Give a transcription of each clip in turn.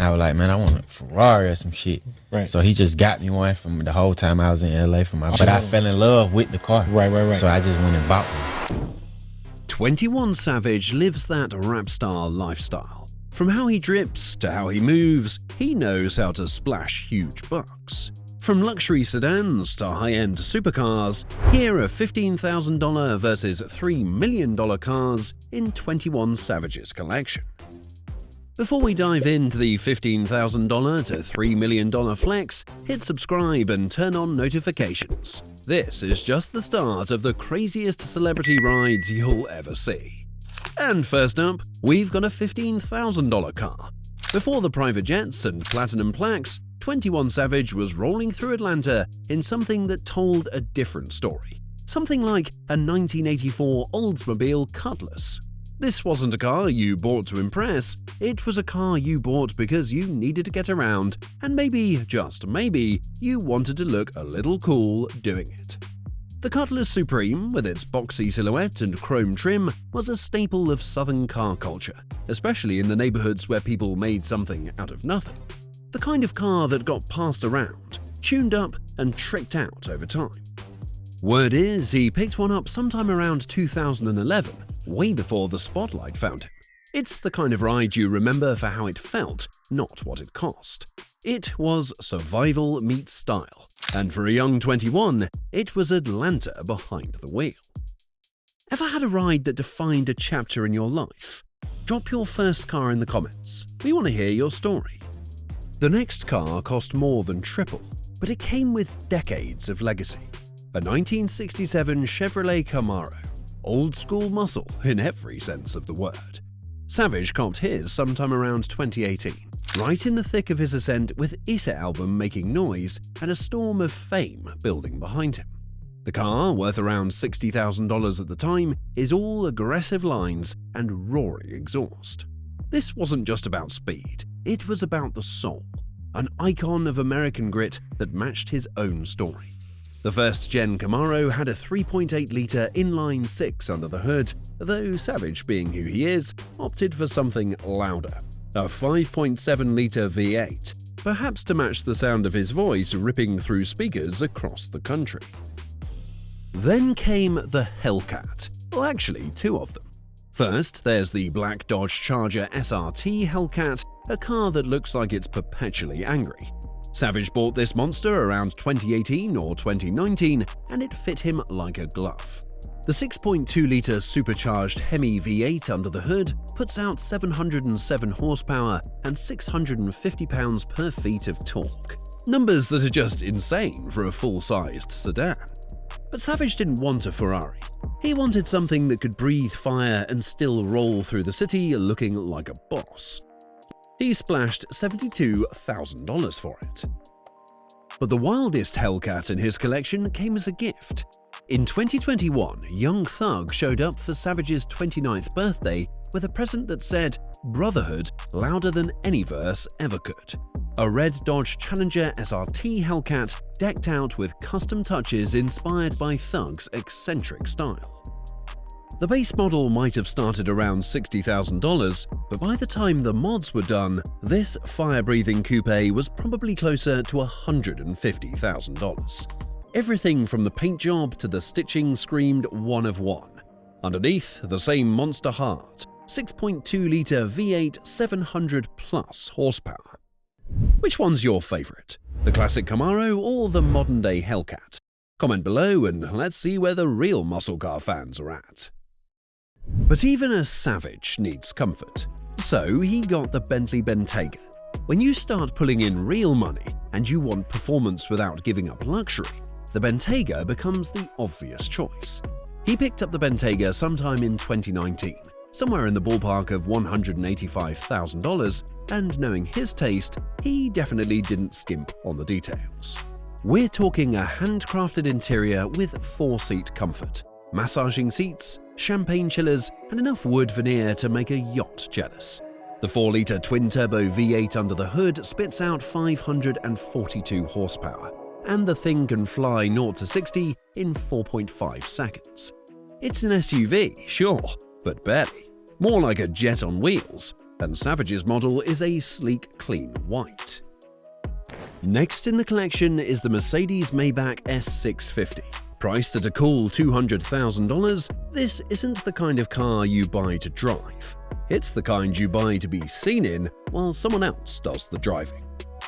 I was like, man, I want a Ferrari or some shit. Right. So he just got me one from the whole time I was in LA but I fell in love with the car. Right. So I just went and bought one. 21 Savage lives that rap star lifestyle. From how he drips to how he moves, he knows how to splash huge bucks. From luxury sedans to high-end supercars, here are $15,000 versus $3 million cars in 21 Savage's collection. Before we dive into the $15,000 to $3 million flex, hit subscribe and turn on notifications. This is just the start of the craziest celebrity rides you'll ever see. And first up, we've got a $15,000 car. Before the private jets and platinum plaques, 21 Savage was rolling through Atlanta in something that told a different story. Something like a 1984 Oldsmobile Cutlass. This wasn't a car you bought to impress, it was a car you bought because you needed to get around, and maybe, just maybe, you wanted to look a little cool doing it. The Cutlass Supreme, with its boxy silhouette and chrome trim, was a staple of Southern car culture, especially in the neighborhoods where people made something out of nothing. The kind of car that got passed around, tuned up, and tricked out over time. Word is he picked one up sometime around 2011, way before the spotlight found him. It's the kind of ride you remember for how it felt, not what it cost. It was survival meets style, and for a young 21, it was Atlanta behind the wheel. Ever had a ride that defined a chapter in your life? Drop your first car in the comments. We want to hear your story. The next car cost more than triple, but it came with decades of legacy. A 1967 Chevrolet Camaro. Old school muscle in every sense of the word. Savage copped his sometime around 2018, right in the thick of his ascent with Issa album making noise and a storm of fame building behind him. The car, worth around $60,000 at the time, is all aggressive lines and roaring exhaust. This wasn't just about speed, it was about the soul, an icon of American grit that matched his own story. The first-gen Camaro had a 3.8-litre inline-six under the hood, though Savage, being who he is, opted for something louder, a 5.7-litre V8, perhaps to match the sound of his voice ripping through speakers across the country. Then came the Hellcat, well actually two of them. First, there's the black Dodge Charger SRT Hellcat, a car that looks like it's perpetually angry. Savage bought this monster around 2018 or 2019, and it fit him like a glove. The 6.2-litre supercharged Hemi V8 under the hood puts out 707 horsepower and 650 pounds-per-feet of torque. Numbers that are just insane for a full-sized sedan. But Savage didn't want a Ferrari. He wanted something that could breathe fire and still roll through the city looking like a boss. He splashed $72,000 for it. But the wildest Hellcat in his collection came as a gift. In 2021, Young Thug showed up for Savage's 29th birthday with a present that said, "Brotherhood louder than any verse ever could." A red Dodge Challenger SRT Hellcat decked out with custom touches inspired by Thug's eccentric style. The base model might have started around $60,000, but by the time the mods were done, this fire-breathing coupe was probably closer to $150,000. Everything from the paint job to the stitching screamed one of one. Underneath, the same monster heart, 6.2-litre V8 700-plus horsepower. Which one's your favourite? The classic Camaro or the modern-day Hellcat? Comment below and let's see where the real muscle car fans are at. But even a Savage needs comfort, so he got the Bentley Bentayga. When you start pulling in real money and you want performance without giving up luxury, the Bentayga becomes the obvious choice. He picked up the Bentayga sometime in 2019, somewhere in the ballpark of $185,000, and knowing his taste, he definitely didn't skimp on the details. We're talking a handcrafted interior with 4-seat comfort, massaging seats, champagne chillers, and enough wood veneer to make a yacht jealous. The 4-litre twin-turbo V8 under the hood spits out 542 horsepower, and the thing can fly 0 to 60 in 4.5 seconds. It's an SUV, sure, but barely. More like a jet on wheels. and Savage's model is a sleek, clean white. Next in the collection is the Mercedes-Maybach S650. Priced at a cool $200,000, this isn't the kind of car you buy to drive. It's the kind you buy to be seen in while someone else does the driving.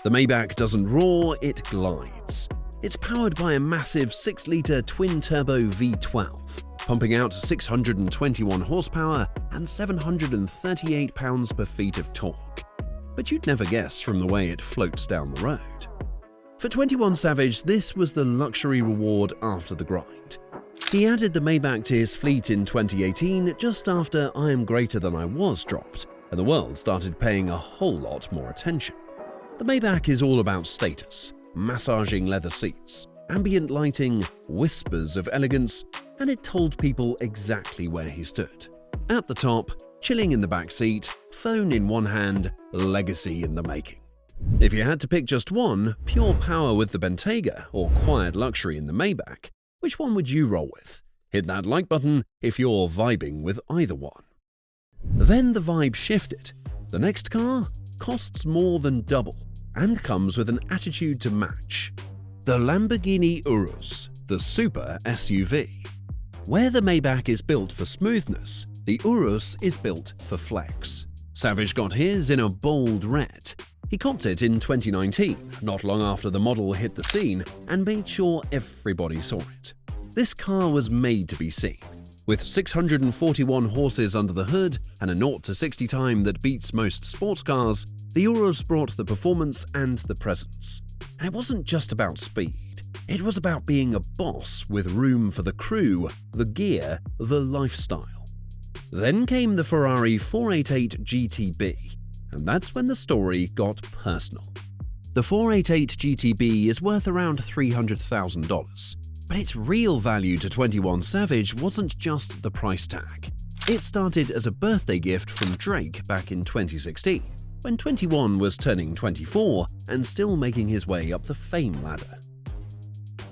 The Maybach doesn't roar, it glides. It's powered by a massive 6-litre twin-turbo V12, pumping out 621 horsepower and 738 pounds-per-feet of torque. But you'd never guess from the way it floats down the road. For 21 Savage, this was the luxury reward after the grind. He added the Maybach to his fleet in 2018 just after I Am Greater Than I Was dropped, and the world started paying a whole lot more attention. The Maybach is all about status, massaging leather seats, ambient lighting, whispers of elegance, and it told people exactly where he stood. At the top, chilling in the back seat, phone in one hand, legacy in the making. If you had to pick just one, pure power with the Bentayga or quiet luxury in the Maybach, which one would you roll with? Hit that like button if you're vibing with either one. Then the vibe shifted. The next car costs more than double and comes with an attitude to match. The Lamborghini Urus, the super SUV. Where the Maybach is built for smoothness, the Urus is built for flex. Savage got his in a bold red. He copped it in 2019, not long after the model hit the scene, and made sure everybody saw it. This car was made to be seen. With 641 horses under the hood and a 0 to 60 time that beats most sports cars, the Urus brought the performance and the presence. And it wasn't just about speed. It was about being a boss with room for the crew, the gear, the lifestyle. Then came the Ferrari 488 GTB. And that's when the story got personal. The 488 GTB is worth around $300,000, but its real value to 21 Savage wasn't just the price tag. It started as a birthday gift from Drake back in 2016, when 21 was turning 24 and still making his way up the fame ladder.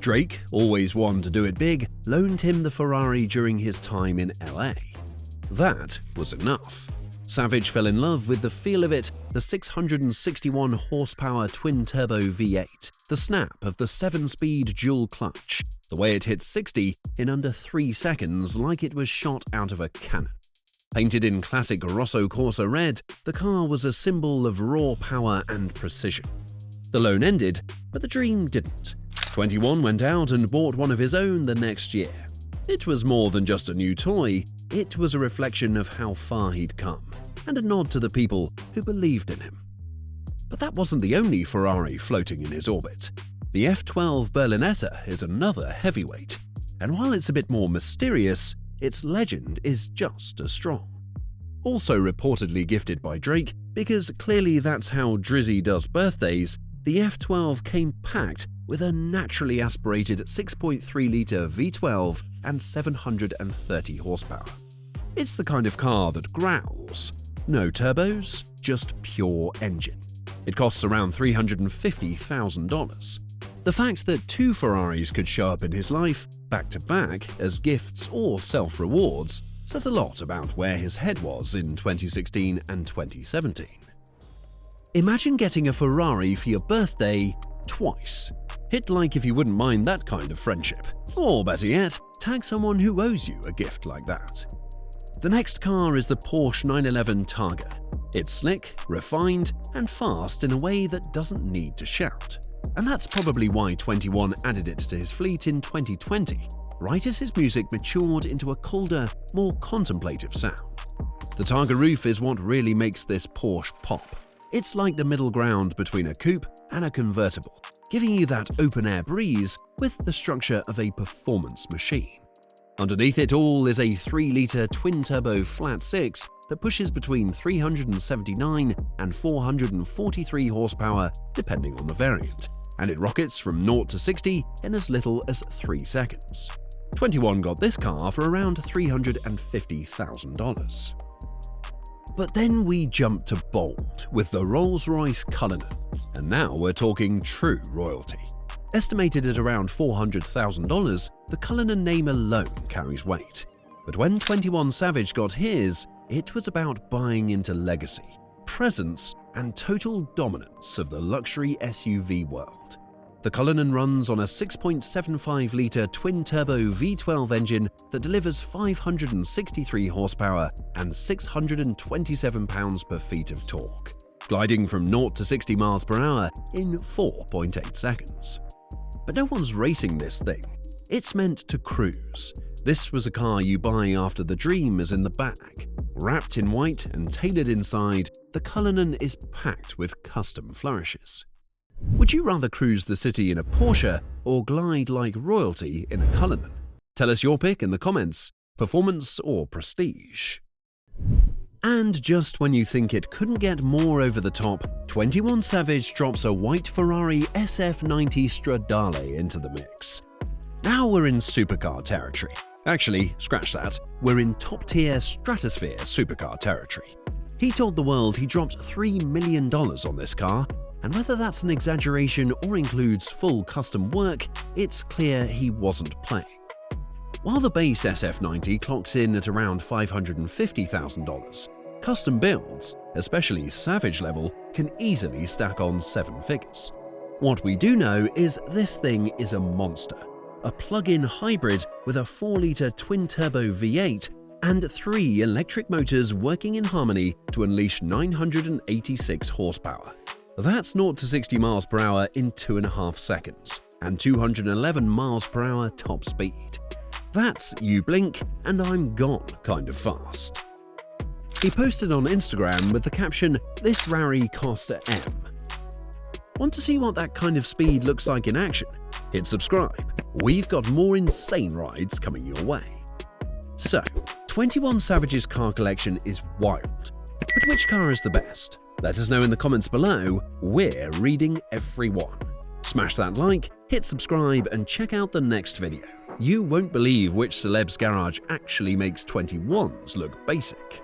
Drake, always one to do it big, loaned him the Ferrari during his time in LA. That was enough. Savage fell in love with the feel of it, the 661 horsepower twin-turbo V8, the snap of the 7-speed dual clutch, the way it hit 60 in under 3 seconds like it was shot out of a cannon. Painted in classic Rosso Corsa red, the car was a symbol of raw power and precision. The loan ended, but the dream didn't. 21 went out and bought one of his own the next year. It was more than just a new toy, it was a reflection of how far he'd come, and a nod to the people who believed in him. But that wasn't the only Ferrari floating in his orbit. The F12 Berlinetta is another heavyweight, and while it's a bit more mysterious, its legend is just as strong. Also reportedly gifted by Drake, because clearly that's how Drizzy does birthdays, the F12 came packed with a naturally aspirated 6.3-litre V12 and 730 horsepower. It's the kind of car that growls. No turbos, just pure engine. It costs around $350,000. The fact that 2 Ferraris could show up in his life, back-to-back, as gifts or self-rewards, says a lot about where his head was in 2016 and 2017. Imagine getting a Ferrari for your birthday twice. Hit like if you wouldn't mind that kind of friendship. Or better yet, tag someone who owes you a gift like that. The next car is the Porsche 911 Targa. It's slick, refined, and fast in a way that doesn't need to shout. And that's probably why 21 added it to his fleet in 2020, right as his music matured into a colder, more contemplative sound. The Targa roof is what really makes this Porsche pop. It's like the middle ground between a coupe and a convertible, giving you that open-air breeze with the structure of a performance machine. Underneath it all is a 3-litre twin-turbo flat-6 that pushes between 379 and 443 horsepower depending on the variant, and it rockets from 0 to 60 in as little as 3 seconds. 21 got this car for around $350,000. But then we jump to bold with the Rolls-Royce Cullinan, and now we're talking true royalty. Estimated at around $400,000, the Cullinan name alone carries weight. But when 21 Savage got his, it was about buying into legacy. presence and total dominance of the luxury SUV world. The Cullinan runs on a 6.75-litre twin-turbo V12 engine that delivers 563 horsepower and 627 pounds-per-feet of torque, gliding from 0 to 60 miles per hour in 4.8 seconds. But no one's racing this thing. It's meant to cruise. This was a car you buy after the dream is in the bag. Wrapped in white and tailored inside, the Cullinan is packed with custom flourishes. Would you rather cruise the city in a Porsche or glide like royalty in a Cullinan? Tell us your pick in the comments, performance or prestige. And just when you think it couldn't get more over the top, 21 Savage drops a white Ferrari SF90 Stradale into the mix. Now we're in supercar territory. Actually, scratch that, we're in top-tier stratosphere supercar territory. He told the world he dropped $3 million on this car, and whether that's an exaggeration or includes full custom work, it's clear he wasn't playing. While the base SF90 clocks in at around $550,000, custom builds, especially Savage level, can easily stack on 7 figures. What we do know is this thing is a monster, a plug-in hybrid with a 4-litre twin-turbo V8 and 3 electric motors working in harmony to unleash 986 horsepower. That's 0 to 60 miles per hour in 2.5 seconds and 211 miles per hour top speed. That's you blink and I'm gone kind of fast. He posted on Instagram with the caption, "This Rari cost M." Want to see what that kind of speed looks like in action? Hit subscribe. We've got more insane rides coming your way. So, 21 Savage's car collection is wild. But which car is the best? Let us know in the comments below. We're reading every one. Smash that like, hit subscribe, and check out the next video. You won't believe which celeb's garage actually makes 21s look basic.